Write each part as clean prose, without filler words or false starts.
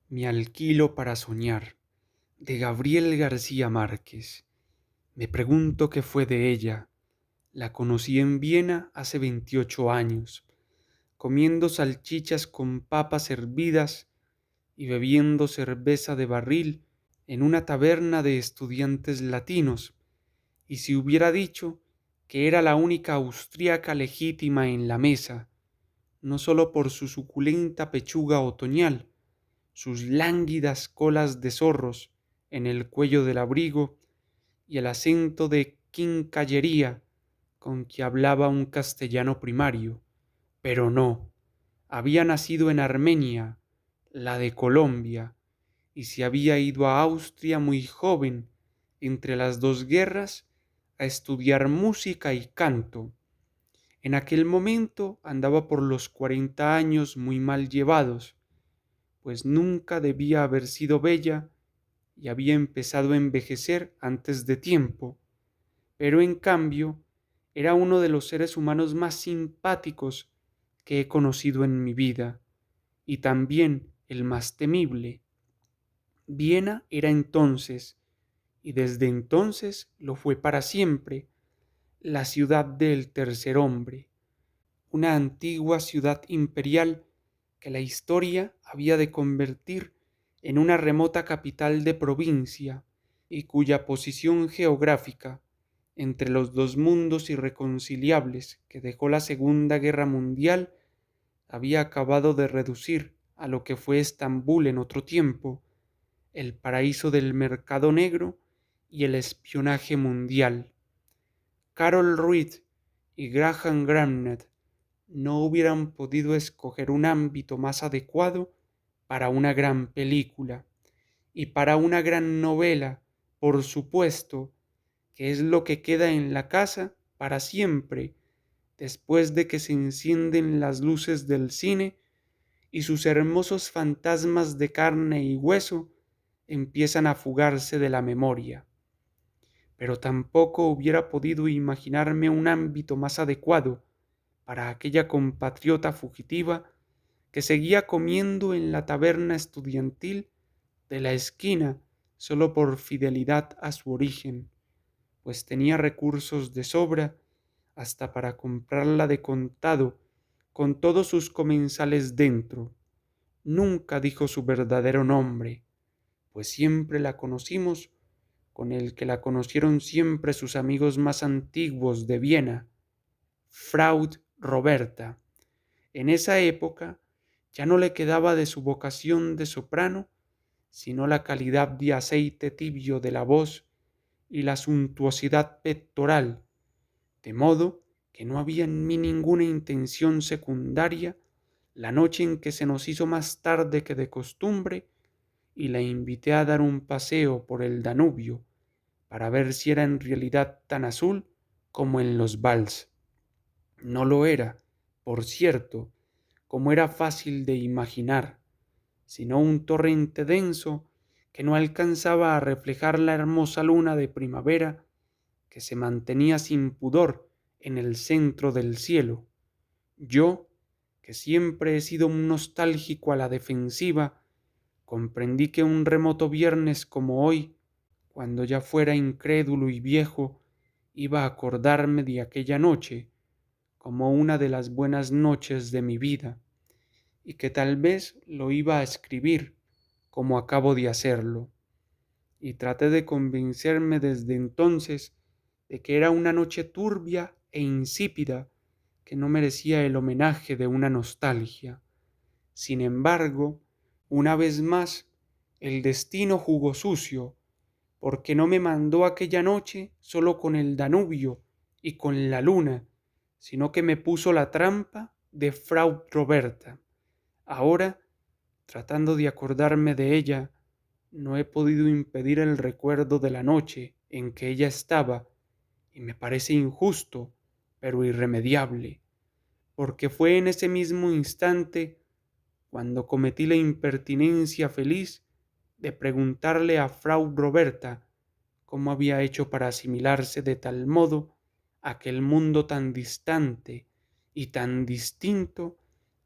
Me alquilo para soñar, de Gabriel García Márquez. Me pregunto qué fue de ella. La conocí en Viena hace 28 años, comiendo salchichas con papas hervidas y bebiendo cerveza de barril en una taberna de estudiantes latinos, y si hubiera dicho que era la única austríaca legítima en la mesa, no sólo por su suculenta pechuga otoñal, sus lánguidas colas de zorros en el cuello del abrigo y el acento de quincallería con que hablaba un castellano primario. Pero no, había nacido en Armenia, la de Colombia, y se había ido a Austria muy joven, entre las dos guerras, a estudiar música y canto. En aquel momento andaba por los 40 años muy mal llevados, pues nunca debía haber sido bella y había empezado a envejecer antes de tiempo, pero en cambio era uno de los seres humanos más simpáticos que he conocido en mi vida, y también el más temible. Viena era entonces, y desde entonces lo fue para siempre, la ciudad del tercer hombre, una antigua ciudad imperial que la historia había de convertir en una remota capital de provincia y cuya posición geográfica entre los dos mundos irreconciliables que dejó la Segunda Guerra Mundial había acabado de reducir a lo que fue Estambul en otro tiempo, el paraíso del mercado negro y el espionaje mundial. Carol Reed y Graham Grannet no hubieran podido escoger un ámbito más adecuado para una gran película y para una gran novela, por supuesto, que es lo que queda en la casa para siempre, después de que se encienden las luces del cine y sus hermosos fantasmas de carne y hueso empiezan a fugarse de la memoria. Pero tampoco hubiera podido imaginarme un ámbito más adecuado para aquella compatriota fugitiva que seguía comiendo en la taberna estudiantil de la esquina solo por fidelidad a su origen, pues tenía recursos de sobra hasta para comprarla de contado con todos sus comensales dentro. Nunca dijo su verdadero nombre, pues siempre la conocimos con el que la conocieron siempre sus amigos más antiguos de Viena, Frau Roberta. En esa época ya no le quedaba de su vocación de soprano sino la calidad de aceite tibio de la voz y la suntuosidad pectoral, de modo que no había en mí ninguna intención secundaria la noche en que se nos hizo más tarde que de costumbre y la invité a dar un paseo por el Danubio para ver si era en realidad tan azul como en los vals. No lo era, por cierto, como era fácil de imaginar, sino un torrente denso que no alcanzaba a reflejar la hermosa luna de primavera que se mantenía sin pudor en el centro del cielo. Yo, que siempre he sido un nostálgico a la defensiva, comprendí que un remoto viernes como hoy, cuando ya fuera incrédulo y viejo, iba a acordarme de aquella noche como una de las buenas noches de mi vida, y que tal vez lo iba a escribir como acabo de hacerlo, y traté de convencerme desde entonces de que era una noche turbia e insípida que no merecía el homenaje de una nostalgia. Sin embargo, una vez más, el destino jugó sucio, porque no me mandó aquella noche solo con el Danubio y con la luna, sino que me puso la trampa de Frau Roberta. Ahora, tratando de acordarme de ella, no he podido impedir el recuerdo de la noche en que ella estaba, y me parece injusto, pero irremediable, porque fue en ese mismo instante cuando cometí la impertinencia feliz de preguntarle a Frau Roberta cómo había hecho para asimilarse de tal modo a aquel mundo tan distante y tan distinto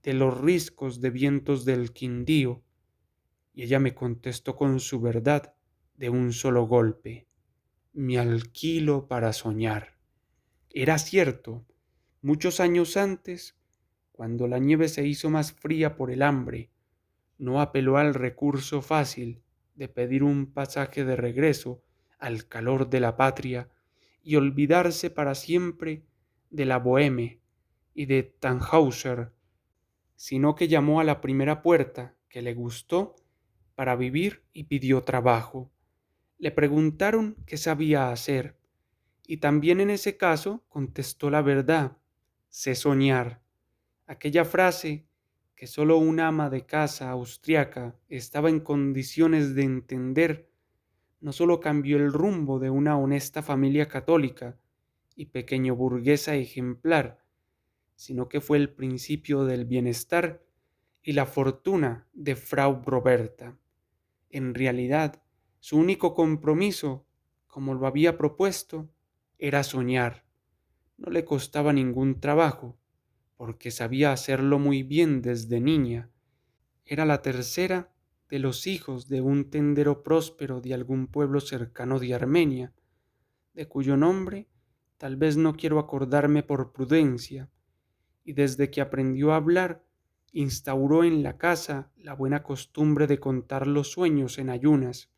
de los riscos de vientos del Quindío. y ella me contestó con su verdad de un solo golpe: me alquilo para soñar. Era cierto. Muchos años antes, cuando la nieve se hizo más fría por el hambre, no apeló al recurso fácil de pedir un pasaje de regreso al calor de la patria y olvidarse para siempre de la Boheme y de Tannhäuser, sino que llamó a la primera puerta que le gustó para vivir y pidió trabajo. Le preguntaron qué sabía hacer, y también en ese caso contestó la verdad: sé soñar. Aquella frase que sólo una ama de casa austriaca estaba en condiciones de entender no sólo cambió el rumbo de una honesta familia católica y pequeño burguesa ejemplar, sino que fue el principio del bienestar y la fortuna de Frau Roberta. En realidad, su único compromiso, como lo había propuesto, era soñar. No le costaba ningún trabajo, porque sabía hacerlo muy bien desde niña. Era la tercera de los hijos de un tendero próspero de algún pueblo cercano de Armenia, de cuyo nombre tal vez no quiero acordarme por prudencia, y desde que aprendió a hablar, instauró en la casa la buena costumbre de contar los sueños en ayunas,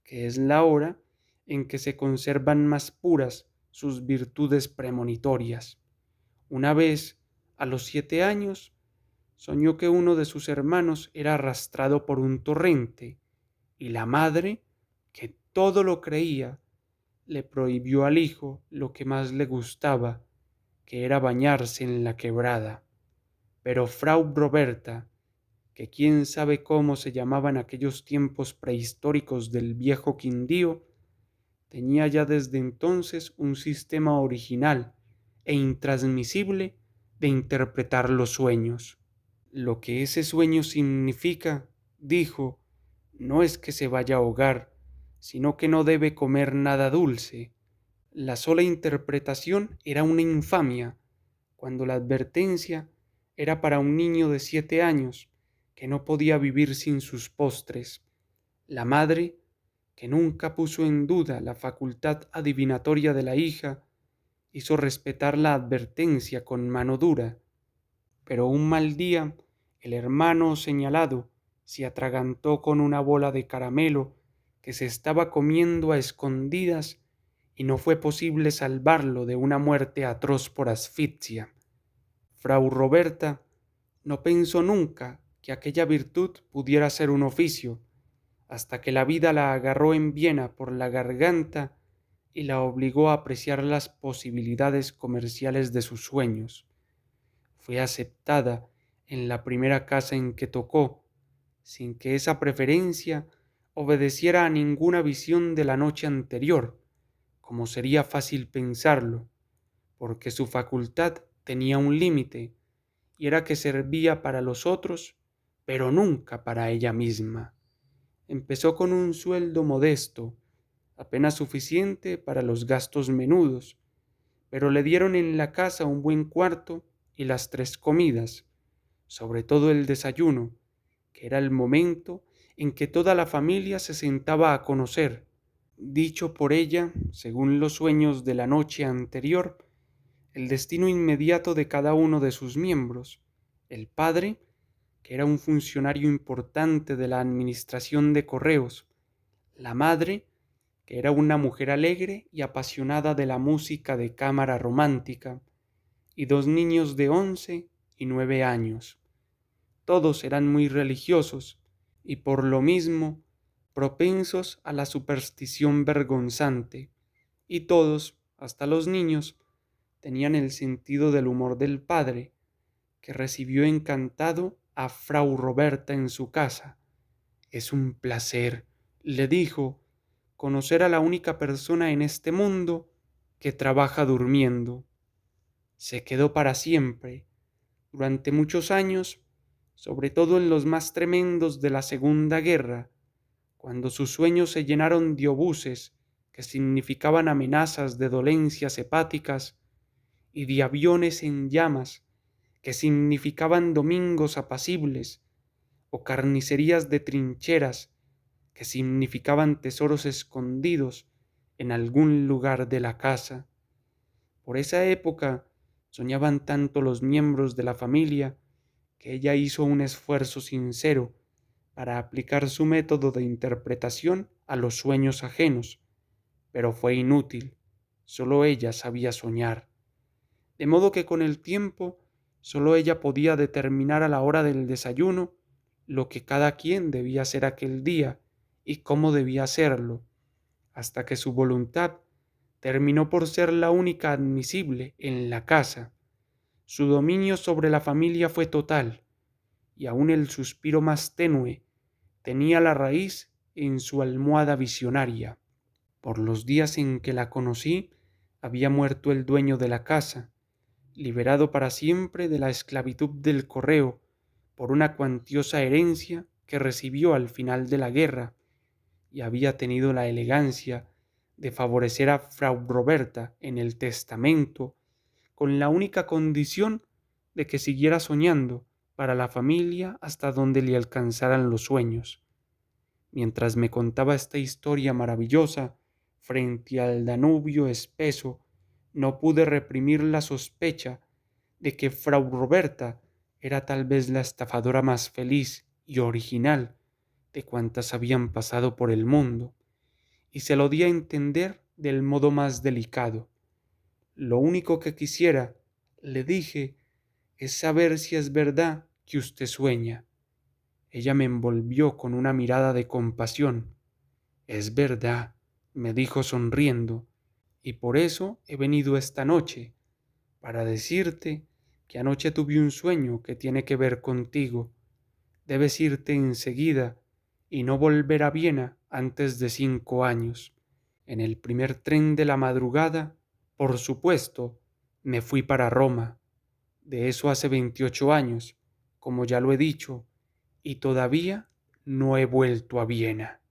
que es la hora en que se conservan más puras sus virtudes premonitorias. Una vez, a los 7 años, soñó que uno de sus hermanos era arrastrado por un torrente, y la madre, que todo lo creía, le prohibió al hijo lo que más le gustaba, que era bañarse en la quebrada. Pero Frau Roberta, que quién sabe cómo se llamaban aquellos tiempos prehistóricos del viejo Quindío, tenía ya desde entonces un sistema original e intransmisible de interpretar los sueños. Lo que ese sueño significa, dijo, no es que se vaya a ahogar, sino que no debe comer nada dulce. La sola interpretación era una infamia, cuando la advertencia era para un niño de 7 años que no podía vivir sin sus postres. La madre, que nunca puso en duda la facultad adivinatoria de la hija, hizo respetar la advertencia con mano dura, pero un mal día el hermano señalado se atragantó con una bola de caramelo que se estaba comiendo a escondidas y no fue posible salvarlo de una muerte atroz por asfixia. Frau Roberta no pensó nunca que aquella virtud pudiera ser un oficio, hasta que la vida la agarró en Viena por la garganta y la obligó a apreciar las posibilidades comerciales de sus sueños. Fue aceptada en la primera casa en que tocó, sin que esa preferencia obedeciera a ninguna visión de la noche anterior, como sería fácil pensarlo, porque su facultad tenía un límite, y era que servía para los otros, pero nunca para ella misma. Empezó con un sueldo modesto, apenas suficiente para los gastos menudos, pero le dieron en la casa un buen cuarto y las 3 comidas, sobre todo el desayuno, que era el momento en que toda la familia se sentaba a conocer, dicho por ella, según los sueños de la noche anterior, el destino inmediato de cada uno de sus miembros. El padre, que era un funcionario importante de la administración de correos; la madre, que era una mujer alegre y apasionada de la música de cámara romántica; y 2 niños de 11 y 9 años. Todos eran muy religiosos y por lo mismo propensos a la superstición vergonzante, y todos, hasta los niños, tenían el sentido del humor del padre, que recibió encantado a Frau Roberta en su casa. Es un placer, le dijo, conocer a la única persona en este mundo que trabaja durmiendo. Se quedó para siempre. Durante muchos años, sobre todo en los más tremendos de la Segunda Guerra, cuando sus sueños se llenaron de obuses que significaban amenazas de dolencias hepáticas y de aviones en llamas que significaban domingos apacibles, o carnicerías de trincheras que significaban tesoros escondidos en algún lugar de la casa. Por esa época soñaban tanto los miembros de la familia que ella hizo un esfuerzo sincero para aplicar su método de interpretación a los sueños ajenos, pero fue inútil, solo ella sabía soñar, de modo que con el tiempo solo ella podía determinar a la hora del desayuno lo que cada quien debía hacer aquel día y cómo debía hacerlo, hasta que su voluntad terminó por ser la única admisible en la casa. Su dominio sobre la familia fue total, y aun el suspiro más tenue tenía la raíz en su almohada visionaria. Por los días en que la conocí, había muerto el dueño de la casa, liberado para siempre de la esclavitud del correo por una cuantiosa herencia que recibió al final de la guerra, y había tenido la elegancia de favorecer a Frau Roberta en el testamento, con la única condición de que siguiera soñando para la familia hasta donde le alcanzaran los sueños. Mientras me contaba esta historia maravillosa, frente al Danubio espeso, no pude reprimir la sospecha de que Frau Roberta era tal vez la estafadora más feliz y original de cuantas habían pasado por el mundo, y se lo di a entender del modo más delicado. Lo único que quisiera, le dije, es saber si es verdad que usted sueña. Ella me envolvió con una mirada de compasión. Es verdad, me dijo sonriendo, y por eso he venido esta noche, para decirte que anoche tuve un sueño que tiene que ver contigo. Debes irte enseguida y no volver a Viena antes de 5 años. En el primer tren de la madrugada, por supuesto, me fui para Roma. De eso hace 28 años, como ya lo he dicho, y todavía no he vuelto a Viena.